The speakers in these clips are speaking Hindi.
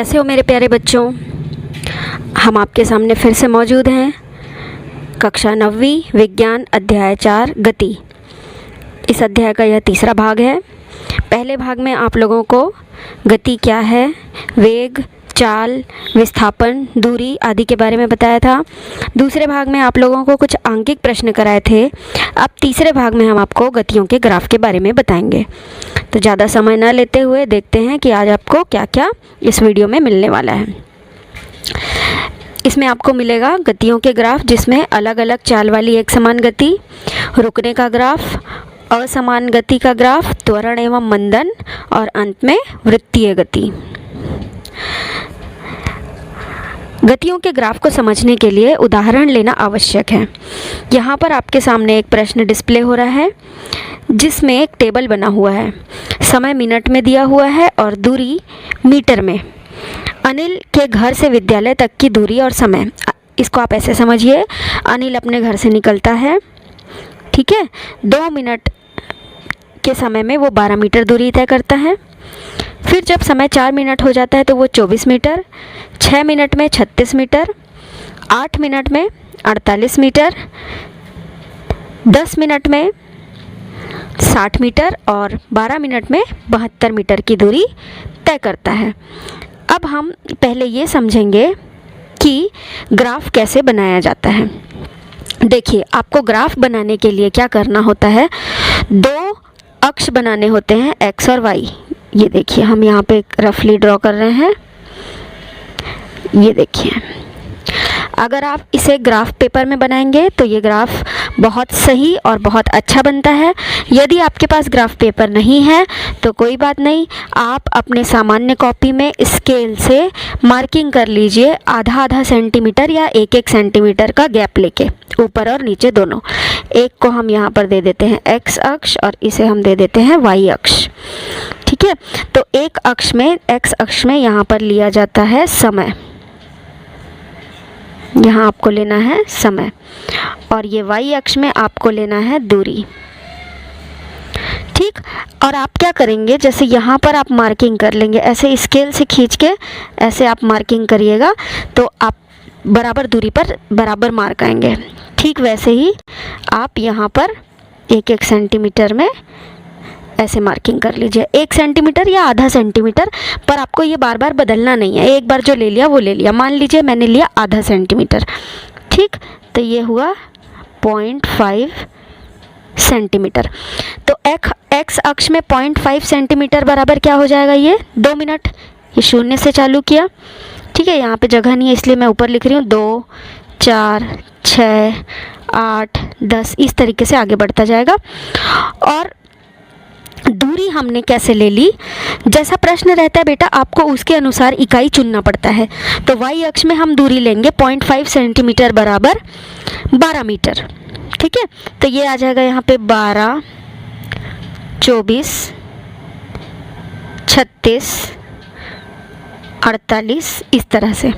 कैसे हो मेरे प्यारे बच्चों। हम आपके सामने फिर से मौजूद हैं। कक्षा 9वीं विज्ञान अध्याय 4 गति। इस अध्याय का यह तीसरा भाग है। पहले भाग में आप लोगों को गति क्या है, वेग, चाल, विस्थापन, दूरी आदि के बारे में बताया था। दूसरे भाग में आप लोगों को कुछ आंकिक प्रश्न कराए थे। अब तीसरे भाग में हम आपको गतियों के ग्राफ के बारे में बताएंगे। तो ज़्यादा समय न लेते हुए देखते हैं कि आज आपको क्या क्या इस वीडियो में मिलने वाला है। इसमें आपको मिलेगा गतियों के ग्राफ, जिसमें अलग अलग चाल वाली एक समान गति, रुकने का ग्राफ, असमान गति का ग्राफ, त्वरण एवं मंदन और अंत में वृत्तीय गति। गतियों के ग्राफ को समझने के लिए उदाहरण लेना आवश्यक है। यहाँ पर आपके सामने एक प्रश्न डिस्प्ले हो रहा है, जिसमें एक टेबल बना हुआ है। समय मिनट में दिया हुआ है और दूरी मीटर में। अनिल के घर से विद्यालय तक की दूरी और समय, इसको आप ऐसे समझिए, अनिल अपने घर से निकलता है, ठीक है। 2 मिनट के समय में वो 12 मीटर दूरी तय करता है। फिर जब समय 4 मिनट हो जाता है तो वो 24 मीटर, 6 मिनट में 36 मीटर, 8 मिनट में 48 मीटर, 10 मिनट में 60 मीटर और 12 मिनट में 72 मीटर की दूरी तय करता है। अब हम पहले ये समझेंगे कि ग्राफ कैसे बनाया जाता है। देखिए, आपको ग्राफ बनाने के लिए क्या करना होता है, 2 अक्ष बनाने होते हैं, एक्स और वाई। ये देखिए, हम यहाँ पे रफली ड्रॉ कर रहे हैं। ये देखिए, अगर आप इसे ग्राफ पेपर में बनाएंगे तो ये ग्राफ बहुत सही और बहुत अच्छा बनता है। यदि आपके पास ग्राफ पेपर नहीं है तो कोई बात नहीं, आप अपने सामान्य कॉपी में स्केल से मार्किंग कर लीजिए, आधा सेंटीमीटर या 1 सेंटीमीटर का गैप लेके, ऊपर और नीचे दोनों। एक को हम यहाँ पर दे देते हैं एक्स अक्ष और इसे हम दे देते हैं वाई अक्ष, ठीक है। तो एक अक्ष में, एक्स अक्ष में यहाँ पर लिया जाता है समय, यहाँ आपको लेना है समय, और ये वाई अक्ष में आपको लेना है दूरी, ठीक। और आप क्या करेंगे, जैसे यहाँ पर आप मार्किंग कर लेंगे, ऐसे स्केल से खींच के ऐसे आप मार्किंग करिएगा तो आप बराबर दूरी पर बराबर मार्क आएंगे। ठीक वैसे ही आप यहाँ पर 1 सेंटीमीटर में ऐसे मार्किंग कर लीजिए, 1 सेंटीमीटर या आधा सेंटीमीटर, पर आपको ये बार बार बदलना नहीं है। एक बार जो ले लिया वो ले लिया। मान लीजिए मैंने लिया आधा सेंटीमीटर, ठीक। तो ये हुआ 0.5 सेंटीमीटर। तो एक्स अक्ष में 0.5 सेंटीमीटर बराबर क्या हो जाएगा, ये 2 मिनट। ये 0 से चालू किया, ठीक है। यहाँ पे जगह नहीं है इसलिए मैं ऊपर लिख रही हूँ 2, 4, 6, 8, 10, इस तरीके से आगे बढ़ता जाएगा। और दूरी हमने कैसे ले ली, जैसा प्रश्न रहता है बेटा आपको उसके अनुसार इकाई चुनना पड़ता है। तो वाई अक्ष में हम दूरी लेंगे 0.5 सेंटीमीटर बराबर 12 मीटर, ठीक है। तो ये आ जाएगा यहाँ पे 12, 24, 36, 48, इस तरह से,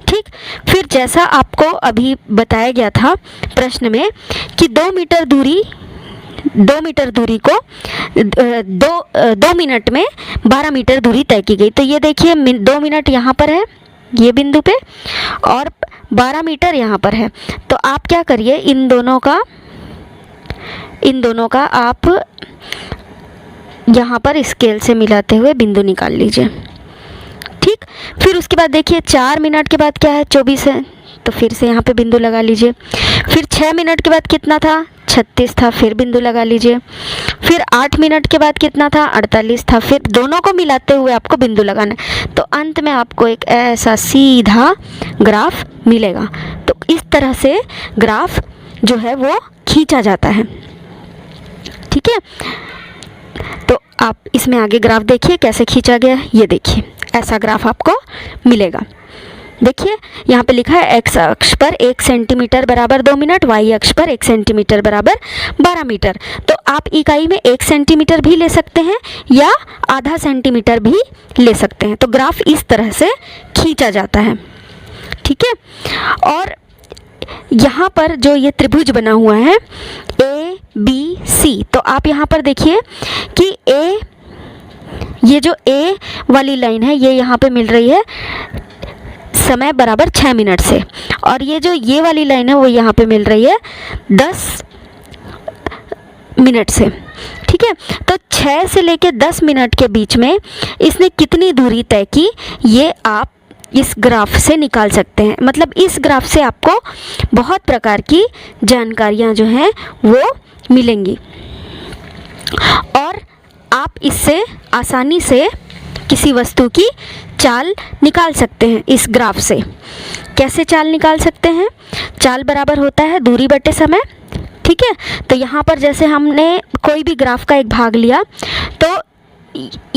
ठीक। फिर जैसा आपको अभी बताया गया था प्रश्न में कि 2 मीटर दूरी को 2 मिनट में 12 मीटर दूरी तय की गई। तो ये देखिए 2 मिनट यहाँ पर है, ये बिंदु पे, और 12 मीटर यहाँ पर है। तो आप क्या करिए, इन दोनों का आप यहाँ पर स्केल से मिलाते हुए बिंदु निकाल लीजिए, ठीक। फिर उसके बाद देखिए 4 मिनट के बाद क्या है, 24 है, तो फिर से यहाँ पे बिंदु लगा लीजिए। फिर 6 मिनट के बाद कितना था, 36 था, फिर बिंदु लगा लीजिए। फिर 8 मिनट के बाद कितना था, 48 था, फिर दोनों को मिलाते हुए आपको बिंदु लगाना है। तो अंत में आपको एक ऐसा सीधा ग्राफ मिलेगा। तो इस तरह से ग्राफ जो है वो खींचा जाता है, ठीक है। तो आप इसमें आगे ग्राफ देखिए कैसे खींचा गया है। ये देखिए, ऐसा ग्राफ आपको मिलेगा। देखिए यहाँ पे लिखा है एक्स अक्ष पर 1 सेंटीमीटर बराबर 2 मिनट, वाई अक्ष पर 1 सेंटीमीटर बराबर 12 मीटर। तो आप इकाई में 1 सेंटीमीटर भी ले सकते हैं या आधा सेंटीमीटर भी ले सकते हैं। तो ग्राफ इस तरह से खींचा जाता है, ठीक है। और यहाँ पर जो ये त्रिभुज बना हुआ है A B C, तो आप यहाँ पर देखिए कि A ये जो ए वाली लाइन है ये यहाँ पे मिल रही है समय बराबर 6 मिनट से, और ये वाली लाइन है वो यहाँ पे मिल रही है 10 मिनट से। ठीक है, तो 6 से लेकर 10 मिनट के बीच में इसने कितनी दूरी तय की ये आप इस ग्राफ से निकाल सकते हैं। मतलब इस ग्राफ से आपको बहुत प्रकार की जानकारियाँ जो हैं वो मिलेंगी, और आप इससे आसानी से किसी वस्तु की चाल निकाल सकते हैं। इस ग्राफ से कैसे चाल निकाल सकते हैं? चाल बराबर होता है दूरी बटे समय। ठीक है, तो यहाँ पर जैसे हमने कोई भी ग्राफ का एक भाग लिया तो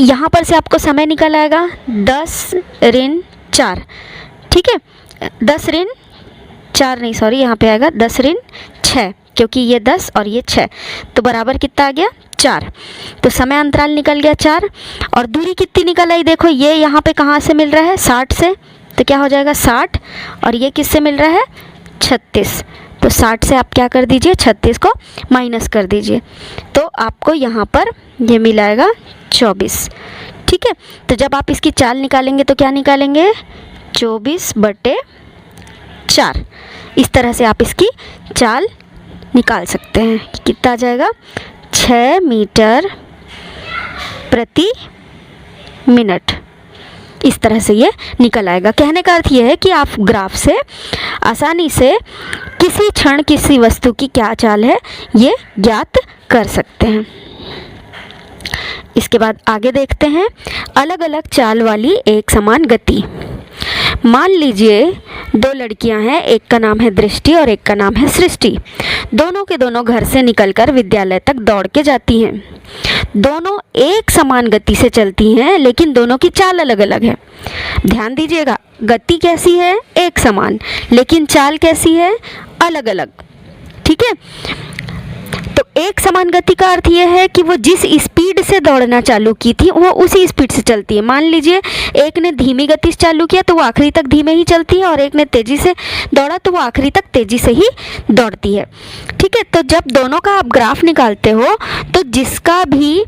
यहाँ पर से आपको समय निकल आएगा 10 ऋण 4। ठीक है, 10 ऋण 4 नहीं, सॉरी, यहाँ पे आएगा 10 ऋण 6, क्योंकि ये 10 और ये 6, तो बराबर कितना आ गया 4। तो समय अंतराल निकल गया 4, और दूरी कितनी निकल आई? देखो ये यहाँ पे कहाँ से मिल रहा है? 60 से, तो क्या हो जाएगा 60, और ये किससे मिल रहा है? 36। तो 60 से आप क्या कर दीजिए? 36 को माइनस कर दीजिए, तो आपको यहाँ पर ये मिलाएगा 24। ठीक है, तो जब आप इसकी चाल निकालेंगे तो क्या निकालेंगे? 24/4। इस तरह से आप इसकी चाल निकाल सकते हैं। कितना आ जाएगा? 6 मीटर प्रति मिनट। इस तरह से ये निकल आएगा। कहने का अर्थ ये है कि आप ग्राफ से आसानी से किसी क्षण किसी वस्तु की क्या चाल है ये ज्ञात कर सकते हैं। इसके बाद आगे देखते हैं अलग अलग चाल वाली एक समान गति। मान लीजिए 2 लड़कियां हैं, एक का नाम है दृष्टि और एक का नाम है सृष्टि। दोनों के दोनों घर से निकलकर विद्यालय तक दौड़ के जाती हैं। दोनों एक समान गति से चलती हैं, लेकिन दोनों की चाल अलग अलग है। ध्यान दीजिएगा, गति कैसी है? एक समान, लेकिन चाल कैसी है? अलग अलग। ठीक है, तो एक समान गति का अर्थ यह है कि वो जिस स्पीड से दौड़ना चालू की थी वो उसी स्पीड से चलती है। मान लीजिए एक ने धीमी गति से चालू किया तो वो आखिरी तक धीमे ही चलती है, और एक ने तेज़ी से दौड़ा तो वो आखिरी तक तेज़ी से ही दौड़ती है। ठीक है, तो जब दोनों का आप ग्राफ निकालते हो तो जिसका भी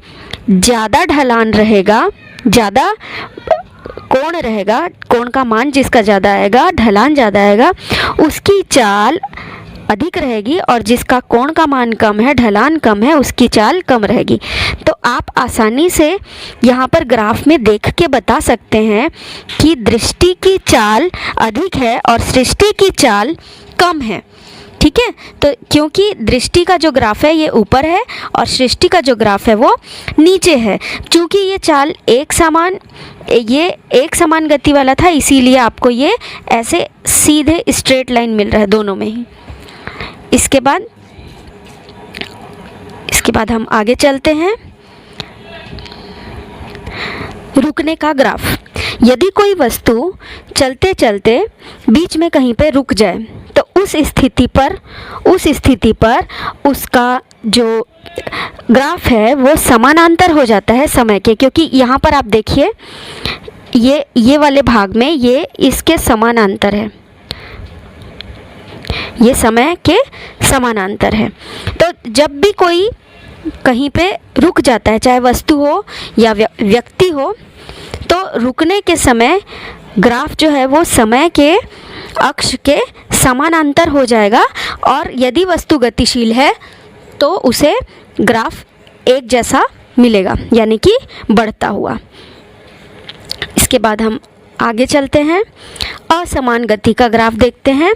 ज़्यादा ढलान रहेगा, ज़्यादा कोण रहेगा, कोण का मान जिसका ज़्यादा आएगा, ढलान ज़्यादा आएगा, उसकी चाल अधिक रहेगी, और जिसका कोण का मान कम है, ढलान कम है, उसकी चाल कम रहेगी। तो आप आसानी से यहाँ पर ग्राफ में देख के बता सकते हैं कि दृष्टि की चाल अधिक है और सृष्टि की चाल कम है। ठीक है, तो क्योंकि दृष्टि का जो ग्राफ है ये ऊपर है और सृष्टि का जो ग्राफ है वो नीचे है। चूँकि ये चाल एक समान गति वाला था, इसीलिए आपको ये ऐसे सीधे स्ट्रेट लाइन मिल रहा है दोनों में ही। इसके बाद हम आगे चलते हैं। रुकने का ग्राफ। यदि कोई वस्तु चलते चलते बीच में कहीं पे रुक जाए तो उस स्थिति पर उसका जो ग्राफ है वो समानांतर हो जाता है समय के, क्योंकि यहाँ पर आप देखिए ये वाले भाग में ये इसके समानांतर है, ये समय के समानांतर है। तो जब भी कोई कहीं पे रुक जाता है, चाहे वस्तु हो या व्यक्ति हो, तो रुकने के समय ग्राफ जो है वो समय के अक्ष के समानांतर हो जाएगा, और यदि वस्तु गतिशील है तो उसे ग्राफ एक जैसा मिलेगा, यानी कि बढ़ता हुआ। इसके बाद हम आगे चलते हैं, असमान गति का ग्राफ देखते हैं।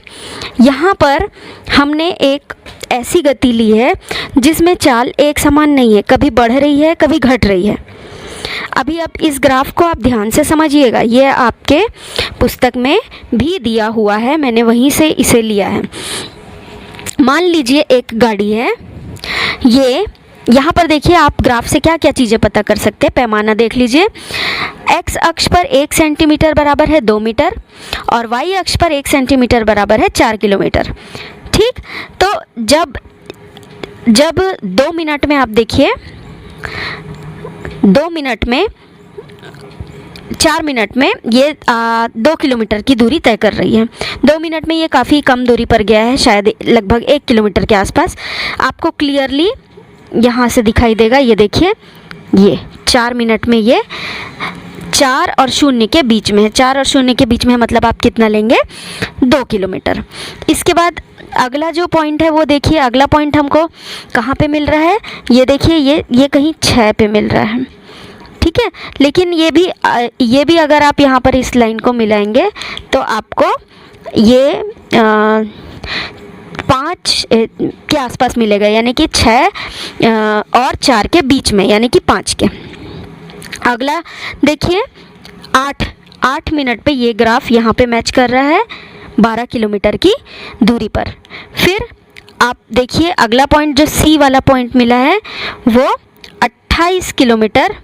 यहाँ पर हमने एक ऐसी गति ली है जिसमें चाल एक समान नहीं है, कभी बढ़ रही है कभी घट रही है। अभी अब इस ग्राफ को आप ध्यान से समझिएगा, ये आपके पुस्तक में भी दिया हुआ है, मैंने वहीं से इसे लिया है। मान लीजिए एक गाड़ी है, ये यहाँ पर देखिए आप ग्राफ से क्या क्या चीज़ें पता कर सकते हैं। पैमाना देख लीजिए, एक्स अक्ष पर 1 सेंटीमीटर बराबर है 2 मीटर, और वाई अक्ष पर 1 सेंटीमीटर बराबर है 4 किलोमीटर। ठीक, तो जब 2 मिनट में आप देखिए 2 मिनट में 4 मिनट में ये 2 किलोमीटर की दूरी तय कर रही है। 2 मिनट में ये काफ़ी कम दूरी पर गया है, शायद लगभग 1 किलोमीटर के आसपास। आपको क्लियरली यहाँ से दिखाई देगा, ये देखिए ये 4 मिनट में ये 4 और 0 के बीच में है, 4 और 0 के बीच में है, मतलब आप कितना लेंगे 2 किलोमीटर। इसके बाद अगला जो पॉइंट है वो देखिए, अगला पॉइंट हमको कहाँ पे मिल रहा है, ये देखिए ये कहीं 6 पे मिल रहा है, ठीक है। लेकिन ये भी अगर आप यहाँ पर इस लाइन को मिलाएंगे तो आपको ये 5 के आसपास मिलेगा, यानी कि 6 और 4 के बीच में, यानी कि 5 के। अगला देखिए 8 मिनट पे ये ग्राफ यहाँ पे मैच कर रहा है 12 किलोमीटर की दूरी पर। फिर आप देखिए अगला पॉइंट जो सी वाला पॉइंट मिला है वो 28 किलोमीटर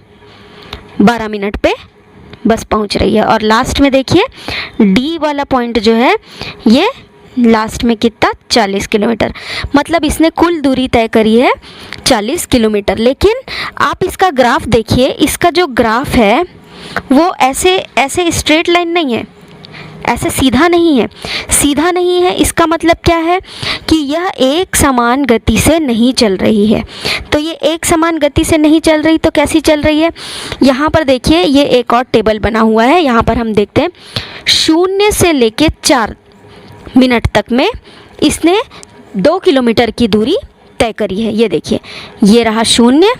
12 मिनट पे बस पहुँच रही है। और लास्ट में देखिए डी वाला पॉइंट जो है ये लास्ट में कितना 40 किलोमीटर, मतलब इसने कुल दूरी तय करी है 40 किलोमीटर। लेकिन आप इसका ग्राफ देखिए, इसका जो ग्राफ है वो ऐसे स्ट्रेट लाइन नहीं है, ऐसे सीधा नहीं है, सीधा नहीं है। इसका मतलब क्या है कि यह एक समान गति से नहीं चल रही है। तो ये एक समान गति से नहीं चल रही तो कैसी चल रही है, यहाँ पर देखिए ये एक और टेबल बना हुआ है, यहाँ पर हम देखते हैं 0 से लेके 4 मिनट तक में इसने 2 किलोमीटर की दूरी तय करी है। ये देखिए ये रहा 0,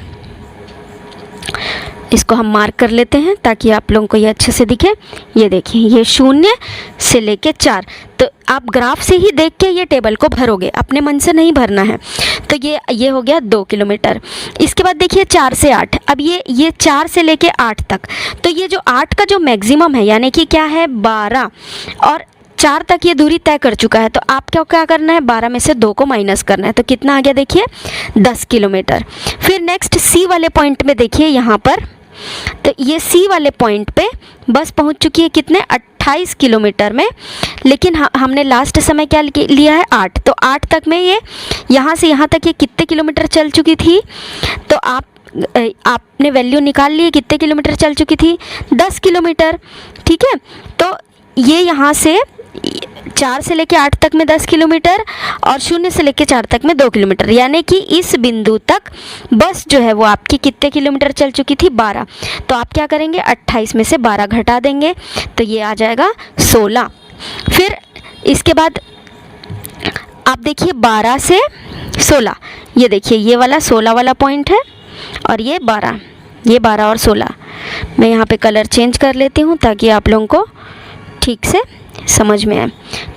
इसको हम मार्क कर लेते हैं ताकि आप लोगों को ये अच्छे से दिखे। ये देखिए ये 0 से लेके 4, तो आप ग्राफ से ही देख के ये टेबल को भरोगे, अपने मन से नहीं भरना है। तो ये हो गया 2 किलोमीटर। इसके बाद देखिए 4 से 8, अब ये 4 से लेके 8 तक, तो ये जो 8 का जो मैक्सिमम है यानी कि क्या है 12 और 4 तक ये दूरी तय कर चुका है। तो आपको क्या करना है, 12 में से 2 को माइनस करना है, तो कितना आ गया देखिए 10 किलोमीटर। फिर नेक्स्ट सी वाले पॉइंट में देखिए यहाँ पर, तो ये सी वाले पॉइंट पे बस पहुँच चुकी है कितने 28 किलोमीटर में। लेकिन हमने लास्ट समय क्या लिया है 8, तो 8 तक में ये यहाँ से यहाँ तक ये कितने किलोमीटर चल चुकी थी, तो आपने वैल्यू निकाल ली कितने किलोमीटर चल चुकी थी 10 किलोमीटर, ठीक है। तो ये यहाँ से 4 से लेके 8 तक में 10 किलोमीटर और 0 से लेके 4 तक में 2 किलोमीटर, यानी कि इस बिंदु तक बस जो है वो आपकी कितने किलोमीटर चल चुकी थी 12। तो आप क्या करेंगे 28 में से 12 घटा देंगे तो ये आ जाएगा 16। फिर इसके बाद आप देखिए 12 से 16, ये देखिए ये वाला 16 वाला पॉइंट है और ये 12 और 16। मैं यहाँ पे कलर चेंज कर लेती हूँ ताकि आप लोगों को ठीक से समझ में आए,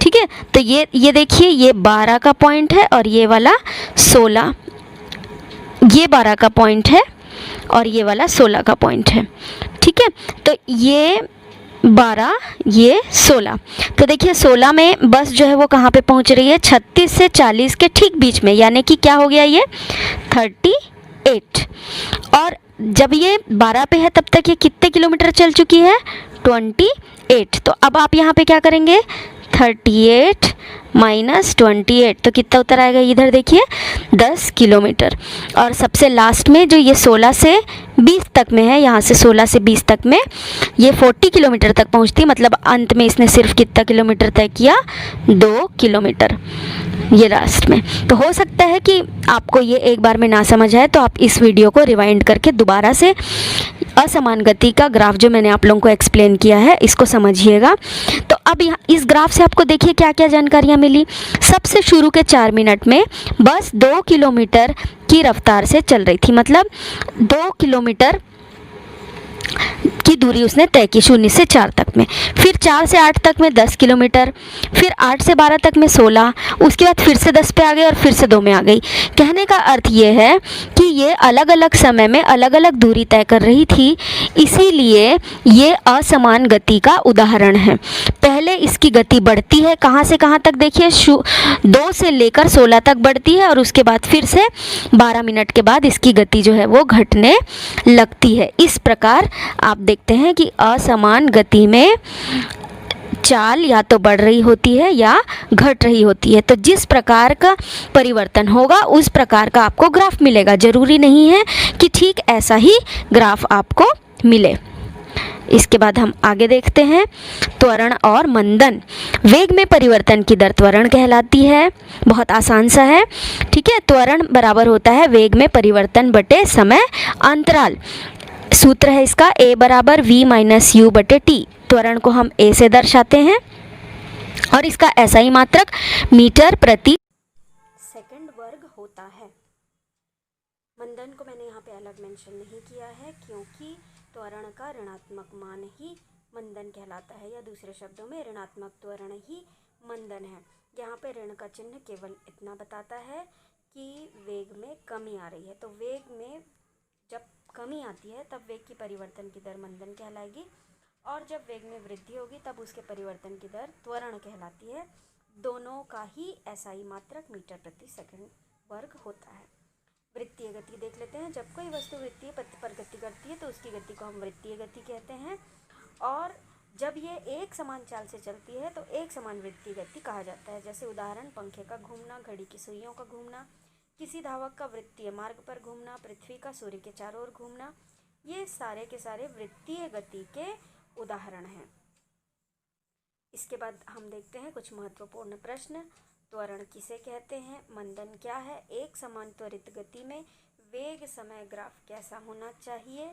ठीक है। तो ये देखिए ये 12 का पॉइंट है और ये वाला 16, ये 12 का पॉइंट है और ये वाला 16 का पॉइंट है, ठीक है। तो ये 12 ये 16, तो देखिए 16 में बस जो है वो कहाँ पे पहुँच रही है 36 से 40 के ठीक बीच में, यानी कि क्या हो गया ये 38। और जब ये 12 पे है तब तक ये कितने किलोमीटर चल चुकी है 28। तो अब आप यहाँ पे क्या करेंगे 38 माइनस 28, तो कितना उतर आएगा इधर देखिए 10 किलोमीटर। और सबसे लास्ट में जो ये 16 से 20 तक में है, यहाँ से 16 से 20 तक में ये 40 किलोमीटर तक पहुँचती, मतलब अंत में इसने सिर्फ कितना किलोमीटर तय किया 2 किलोमीटर ये लास्ट में। तो हो सकता है कि आपको ये एक बार में ना समझ आए, तो आप इस वीडियो को रिवाइंड करके दोबारा से असमान गति का ग्राफ जो मैंने आप लोगों को एक्सप्लेन किया है इसको समझिएगा। तो अब यहाँ इस ग्राफ से आपको देखिए क्या क्या जानकारियाँ मिली। सबसे शुरू के 4 मिनट में बस 2 किलोमीटर की रफ्तार से चल रही थी, मतलब 2 किलोमीटर की दूरी उसने तय की 0 से 4 तक में। फिर 4 से 8 तक में 10 किलोमीटर, फिर 8 से 12 तक में 16, उसके बाद फिर से 10 पे आ गई और फिर से 2 में आ गई। कहने का अर्थ ये है कि ये अलग अलग समय में अलग अलग दूरी तय कर रही थी, इसीलिए ये असमान गति का उदाहरण है। पहले इसकी गति बढ़ती है, कहाँ से कहाँ तक देखिए 2 से लेकर 16 तक बढ़ती है और उसके बाद फिर से 12 मिनट के बाद इसकी गति जो है वो घटने लगती है। इस प्रकार आप देखते हैं कि असमान गति में चाल या तो बढ़ रही होती है या घट रही होती है। तो जिस प्रकार का परिवर्तन होगा उस प्रकार का आपको ग्राफ मिलेगा। ज़रूरी नहीं है कि ठीक ऐसा ही ग्राफ आपको मिले। इसके बाद हम आगे देखते हैं त्वरण और मंदन। वेग में परिवर्तन की दर त्वरण कहलाती है। बहुत आसान सा है, ठीक है। त्वरण बराबर होता है वेग में परिवर्तन बटे समय अंतराल। सूत्र है इसका A बराबर V माइनस यू बटे टी। त्वरण को हम A से दर्शाते हैं और इसका SI मात्रक मीटर प्रति सेकंड वर्ग होता है। मंदन को मैंने यहाँ पे अलग मेंशन नहीं किया है क्योंकि त्वरण का ऋणात्मक मान ही मंदन कहलाता है, या दूसरे शब्दों में ऋणात्मक त्वरण ही मंदन है। यहाँ पे ऋण का चिन्ह केवल इतना बताता है कि वेग में कमी आ रही है, तो वेग में जब कमी आती है तब वेग की परिवर्तन की दर मंदन कहलाएगी, और जब वेग में वृद्धि होगी तब उसके परिवर्तन की दर त्वरण कहलाती है। दोनों का ही SI मात्रक मीटर प्रति सेकंड वर्ग होता है। वृत्तीय गति देख लेते हैं। जब कोई वस्तु वृत्तीय पथ पर गति करती है तो उसकी गति को हम वृत्तीय गति कहते हैं, और जब ये एक समान चाल से चलती है तो एक समान वृत्तीय गति कहा जाता है। जैसे उदाहरण, पंखे का घूमना, घड़ी की सुइयों का घूमना, किसी धावक का वृत्तीय मार्ग पर घूमना, पृथ्वी का सूर्य के चारों ओर घूमना, ये सारे के सारे वृत्तीय गति के उदाहरण हैं। इसके बाद हम देखते हैं कुछ महत्वपूर्ण प्रश्न। त्वरण किसे कहते हैं? मंदन क्या है? एक समान त्वरित गति में वेग समय ग्राफ कैसा होना चाहिए?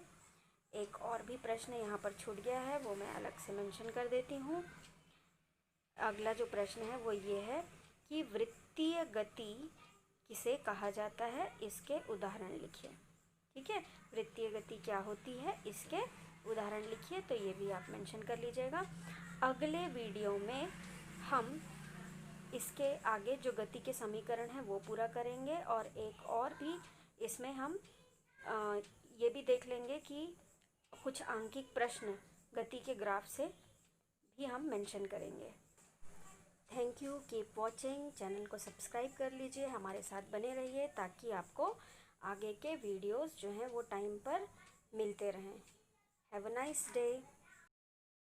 एक और भी प्रश्न यहाँ पर छूट गया है, वो मैं अलग से मेंशन कर देती हूँ। अगला जो प्रश्न है वो ये है कि वृत्तीय गति किसे कहा जाता है, इसके उदाहरण लिखिए। ठीक है, वृत्तीय गति क्या होती है, इसके उदाहरण लिखिए, तो ये भी आप मेंशन कर लीजिएगा। अगले वीडियो में हम इसके आगे जो गति के समीकरण हैं वो पूरा करेंगे, और एक और भी इसमें हम ये भी देख लेंगे कि कुछ आंकिक प्रश्न गति के ग्राफ से भी हम मेंशन करेंगे। Thank you, keep watching. Channel को सब्सक्राइब कर लीजिए, हमारे साथ बने रहिए ताकि आपको आगे के वीडियोस जो हैं वो टाइम पर मिलते रहें। Have a nice day.